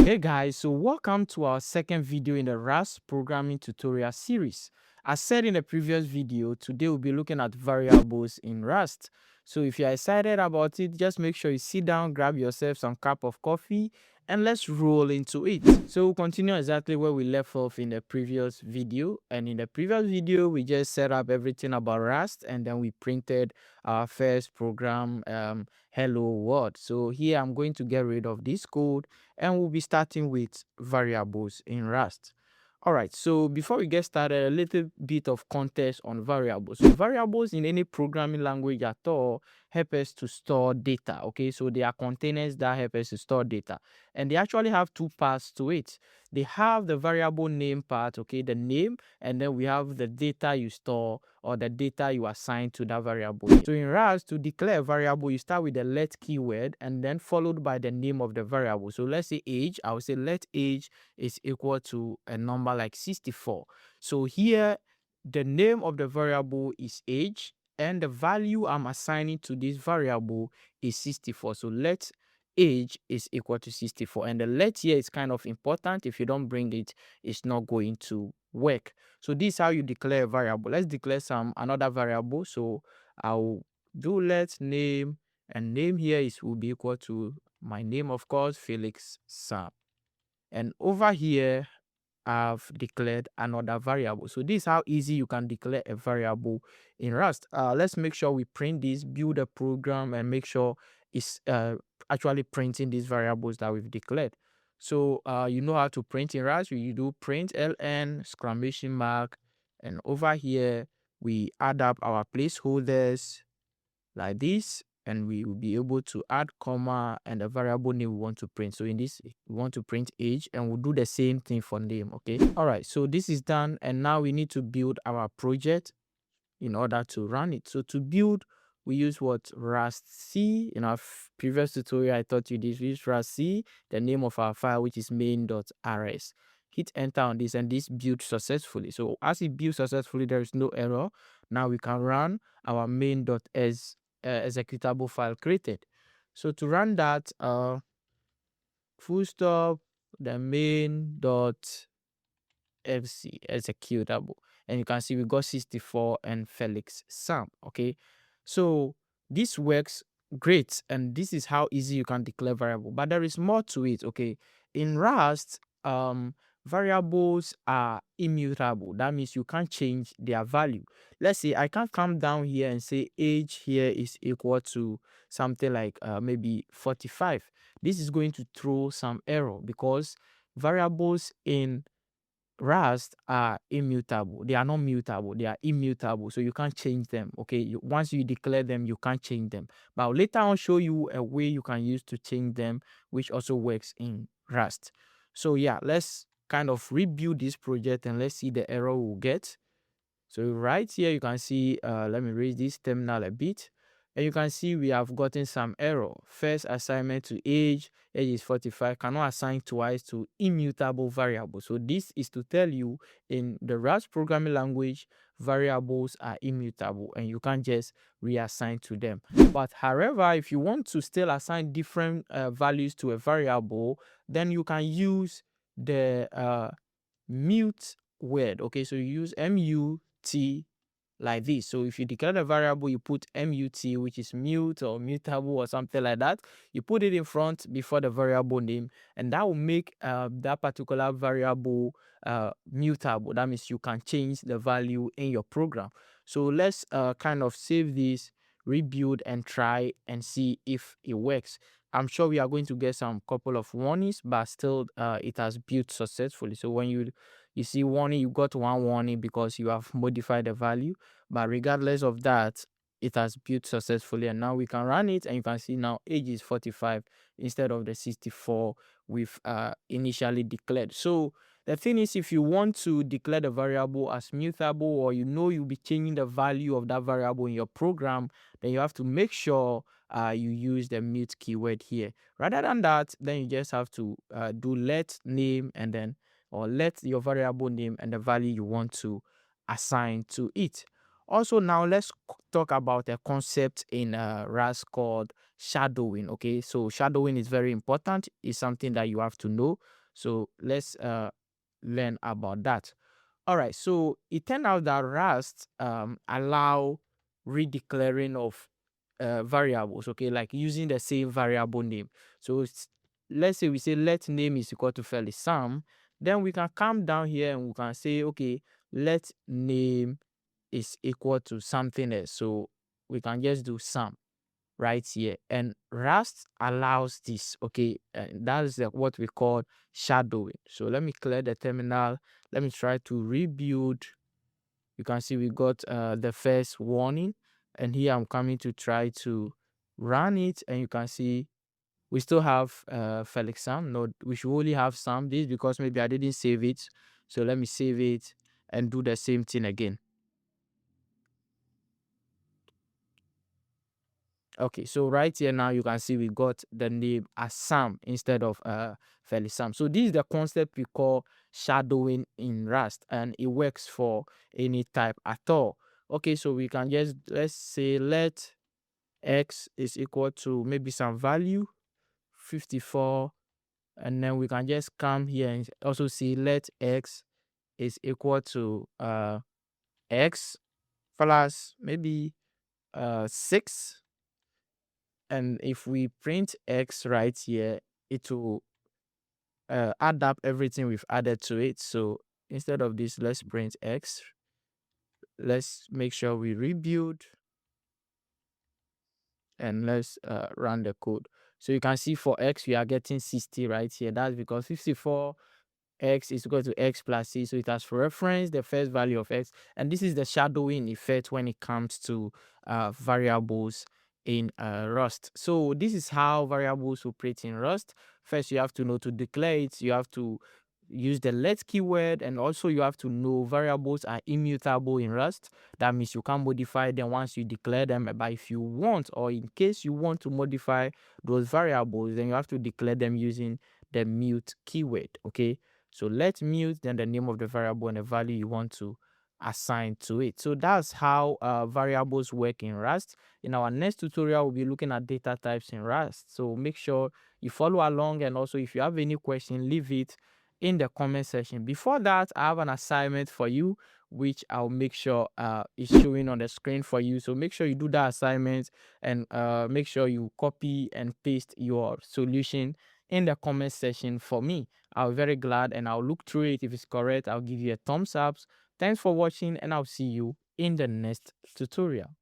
Hey guys, so welcome to our second video in the Rust programming tutorial series. As said in the previous video, today we'll be looking at variables in Rust. So if you're excited about it, just make sure you sit down, grab yourself some cup of coffee, and let's roll into it. So we'll continue exactly where we left off in the previous video. And in the previous video, we just set up everything about Rust, and then we printed our first program, hello world. So here I'm going to get rid of this code and we'll be starting with variables in Rust. All right, so before we get started, a little bit of context on variables. So variables in any programming language at all help us to store data, okay? So they are containers that help us to store data. And they actually have two parts to it. They have the variable name part, okay, the name, and then we have the data you store or the data you assign to that variable. So in Rust, to declare a variable, you start with the let keyword and then followed by the name of the variable. So let's say age, I will say let age is equal to a number like 64. So here, the name of the variable is age and the value I'm assigning to this variable is 64. So let age is equal to 64. And the let here is kind of important. If you don't bring it, it's not going to work. So this is how you declare a variable. Let's declare another variable. So I'll do let name, and name here will be equal to my name, of course, Felix Sam. And over here, I've declared another variable. So this is how easy you can declare a variable in Rust. Let's make sure we print this, build a program, and make sure it's actually printing these variables that we've declared. So you know how to print in Rust. You do print ln exclamation mark, and over here we add up our placeholders like this, and we will be able to add comma and the variable name we want to print. So in this, we want to print age, and we'll do the same thing for name. Okay, all right, so this is done, and now we need to build our project in order to run it. So to build, we use what? Rust C. In our previous tutorial, I taught you this. We use Rust C, the name of our file, which is main.rs. Hit enter on this, and this built successfully. So as it builds successfully, there is no error. Now we can run our main.s executable file created. So to run that, full stop the main.fc executable, and you can see we got 64 and Felix Sam. Okay, so this works great, and this is how easy you can declare variable, but there is more to it. Okay, in Rust, variables are immutable. That means you can't change their value. Let's say I can't come down here and say age here is equal to something like maybe 45. This is going to throw some error because variables in Rust are immutable. They are not mutable. They are immutable. So you can't change them. Okay. Once you declare them, you can't change them. But I'll later on show you a way you can use to change them, which also works in Rust. So yeah, let's kind of rebuild this project and let's see the error we'll get. So right here, you can see, let me raise this terminal a bit. And you can see we have gotten some error. First assignment to age is 45, cannot assign twice to immutable variables. So this is to tell you in the Rust programming language, variables are immutable and you can't just reassign to them. But however, if you want to still assign different values to a variable, then you can use the mute word. Okay, so you use mut like this. So if you declare a variable, you put mut, which is mute or mutable or something like that. You put it in front before the variable name, and that will make that particular variable mutable. That means you can change the value in your program. So let's kind of save this, rebuild, and try and see if it works. I'm sure we are going to get some couple of warnings, but still it has built successfully. So when you see warning, you got one warning because you have modified the value. But regardless of that, it has built successfully, and now we can run it, and you can see now age is 45 instead of the 64 we've initially declared. So the thing is, if you want to declare the variable as mutable, or you'll be changing the value of that variable in your program, then you have to make sure you use the mute keyword here. Rather than that, then you just have to do let name and then, or let your variable name and the value you want to assign to it. Also, now let's talk about a concept in Rust called shadowing. Okay, so shadowing is very important. It's something that you have to know. So let's learn about that. All right, so it turned out that Rust allow redeclaring of variables, okay, like using the same variable name. So let's say we say let name is equal to Felix Sam, then we can come down here and we can say, okay, let name is equal to something else. So we can just do Sam right here, and Rust allows this, okay, and that is what we call shadowing. So let me clear the terminal. Let me try to rebuild. You can see we got the first warning, and here I'm coming to try to run it, and you can see we still have Felix Sam. No, we should only have Sam. This because maybe I didn't save it. So let me save it and do the same thing again. Okay, so right here now you can see we got the name as Sam instead of Felix Sam. So this is the concept we call shadowing in Rust, and it works for any type at all. Okay, so we can just, let's say, let x is equal to maybe some value 54, and then we can just come here and also see let x is equal to x plus maybe 6. And if we print x right here, it will add up everything we've added to it. So instead of this, let's print x. Let's make sure we rebuild, and let's run the code. So you can see for x we are getting 60 right here. That's because 54 x is equal to x plus c, so it has for reference the first value of x, and this is the shadowing effect when it comes to variables in Rust. So this is how variables operate in Rust. First, you have to know to declare it, you have to use the let keyword, and also you have to know variables are immutable in Rust. That means you can't modify them once you declare them, but if you want, or in case you want to modify those variables, then you have to declare them using the mute keyword. Okay, so let mute, then the name of the variable and the value you want to assign to it. So that's how variables work in Rust. In our next tutorial, we'll be looking at data types in Rust. So make sure you follow along, and also if you have any question, leave it in the comment section. Before that, I have an assignment for you, which I'll make sure is showing on the screen for you. So make sure you do that assignment, and make sure you copy and paste your solution in the comment section for me. I'll be very glad, and I'll look through it. If it's correct, I'll give you a thumbs up. Thanks for watching, and I'll see you in the next tutorial.